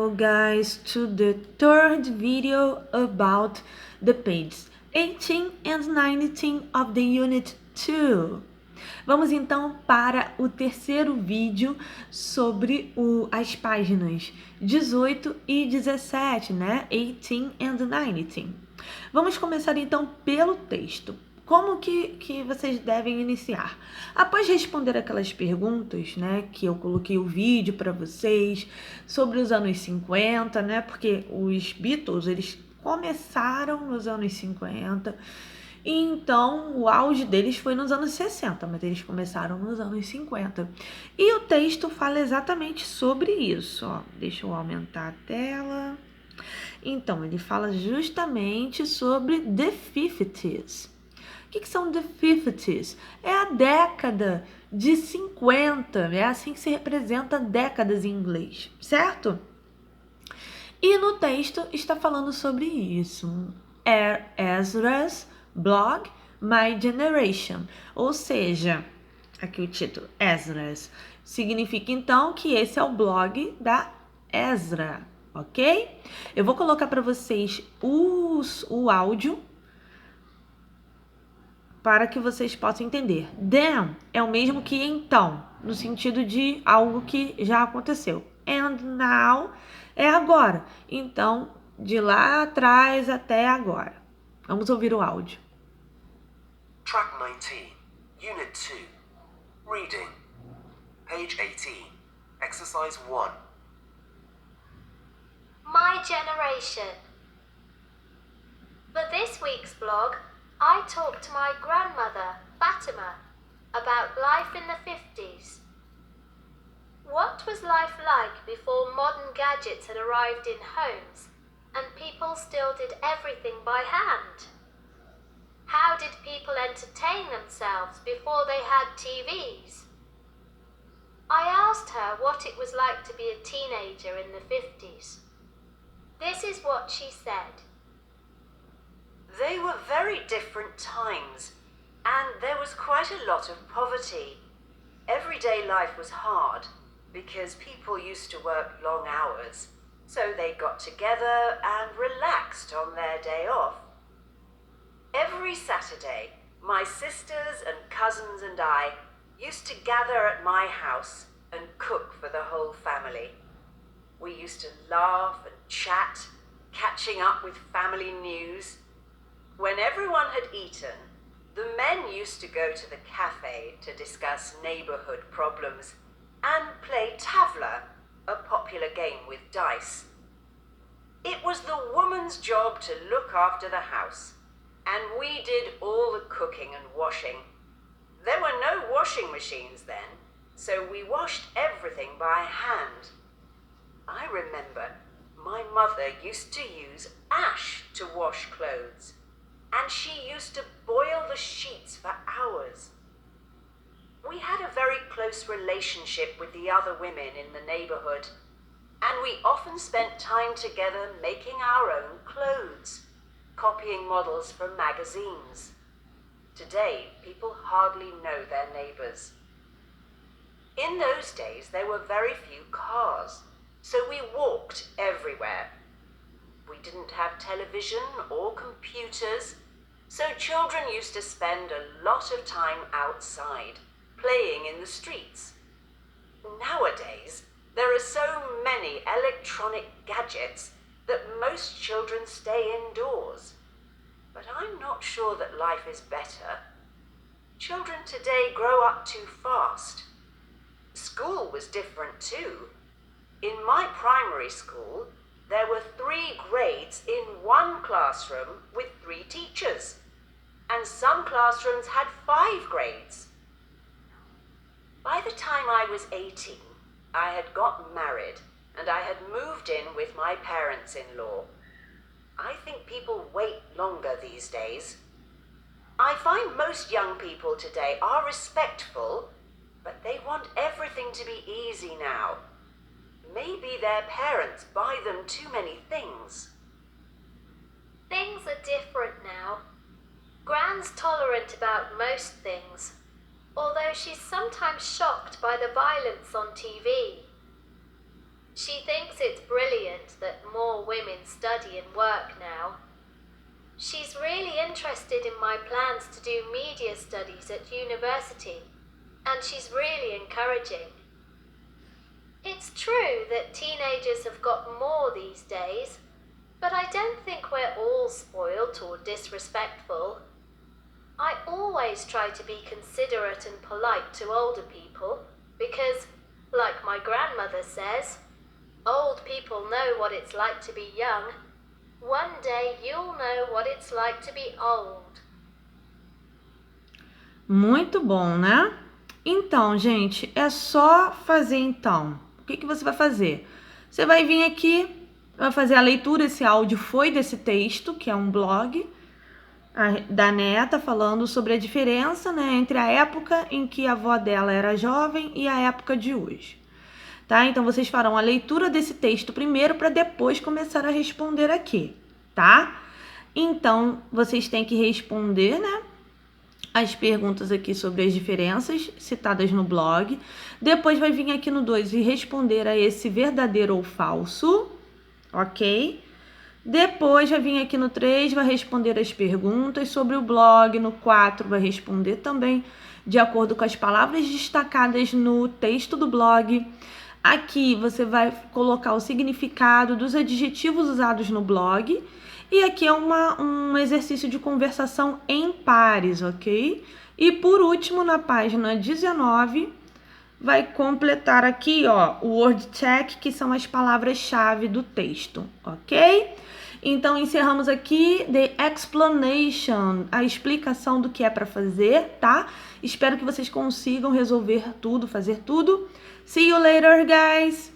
Hello guys, to the third video about the pages 18 and 19 of the Unit 2. Vamos então para o terceiro vídeo sobre as páginas 18 e 17, né? 18 and 19. Vamos começar então pelo texto. Como que vocês devem iniciar? Após responder aquelas perguntas, né, que eu coloquei o vídeo para vocês sobre os anos 50, né, porque os Beatles, eles começaram nos anos 50, e então o auge deles foi nos anos 60, mas eles começaram nos anos 50. E o texto fala exatamente sobre isso, ó. Deixa eu aumentar a tela. Então, ele fala justamente sobre the 50s. O que são the 50s? É a década de 50, é assim que se representa décadas em inglês, certo? E no texto está falando sobre isso. Ezra's blog, My Generation. Ou seja, aqui o título, Ezra's. Significa então que esse é o blog da Ezra, ok? Eu vou colocar para vocês o áudio para que vocês possam entender. Then é o mesmo que então, no sentido de algo que já aconteceu. And now é agora. Então, de lá atrás até agora. Vamos ouvir o áudio. Track 19, Unit 2, Reading, Page 18, Exercise 1. My generation. For this week's blog, I talked to my grandmother, Fatima, about life in the 50s. What was life like before modern gadgets had arrived in homes and people still did everything by hand? How did people entertain themselves before they had TVs? I asked her what it was like to be a teenager in the 50s. This is what she said. They were very different times, and there was quite a lot of poverty. Everyday life was hard because people used to work long hours, so they got together and relaxed on their day off. Every Saturday, my sisters and cousins and I used to gather at my house and cook for the whole family. We used to laugh and chat, catching up with family news. When everyone had eaten, the men used to go to the cafe to discuss neighborhood problems and play tavla, a popular game with dice. It was the woman's job to look after the house, and we did all the cooking and washing. There were no washing machines then, so we washed everything by hand. I remember my mother used to use ash to wash clothes, and she used to boil the sheets for hours. We had a very close relationship with the other women in the neighborhood, and we often spent time together making our own clothes, copying models from magazines. Today, people hardly know their neighbors. In those days, there were very few cars, so we walked everywhere. We didn't have television or computers, so children used to spend a lot of time outside, playing in the streets. Nowadays, there are so many electronic gadgets that most children stay indoors. But I'm not sure that life is better. Children today grow up too fast. School was different too. In my primary school, there were 3 grades in one classroom with 3 teachers, and some classrooms had 5 grades. By the time I was 18, I had got married and I had moved in with my parents-in-law. I think people wait longer these days. I find most young people today are respectful, but they want everything to be easy now. Maybe their parents buy them too many things. Things are different now. Gran's tolerant about most things, although she's sometimes shocked by the violence on TV. She thinks it's brilliant women study and work now. She's really interested in my plans to do media studies at university, and she's really encouraging. It's true that teenagers have got more these days, but I don't think we're all spoilt or disrespectful. I always try to be considerate and polite to older people because, like my grandmother says, old people know what it's like to be young. One day you'll know what it's like to be old. Muito bom, né? Então, gente, é só fazer então. O que você vai fazer? Você vai vir aqui, vai fazer a leitura. Esse áudio foi desse texto, que é um blog da neta falando sobre a diferença, né, entre a época em que a avó dela era jovem e a época de hoje. Tá? Então, vocês farão a leitura desse texto primeiro para depois começar a responder aqui, tá? Então, vocês têm que responder, né, as perguntas aqui sobre as diferenças citadas no blog. Depois vai vir aqui no 2 e responder a esse verdadeiro ou falso, ok? Depois vai vir aqui no 3, vai responder as perguntas sobre o blog. No 4 vai responder também de acordo com as palavras destacadas no texto do blog. Aqui você vai colocar o significado dos adjetivos usados no blog. E aqui é um exercício de conversação em pares, ok? E por último, na página 19, vai completar aqui, ó, o word check, que são as palavras-chave do texto, ok? Então, encerramos aqui the explanation, a explicação do que é para fazer, tá? Espero que vocês consigam resolver tudo, fazer tudo. See you later, guys!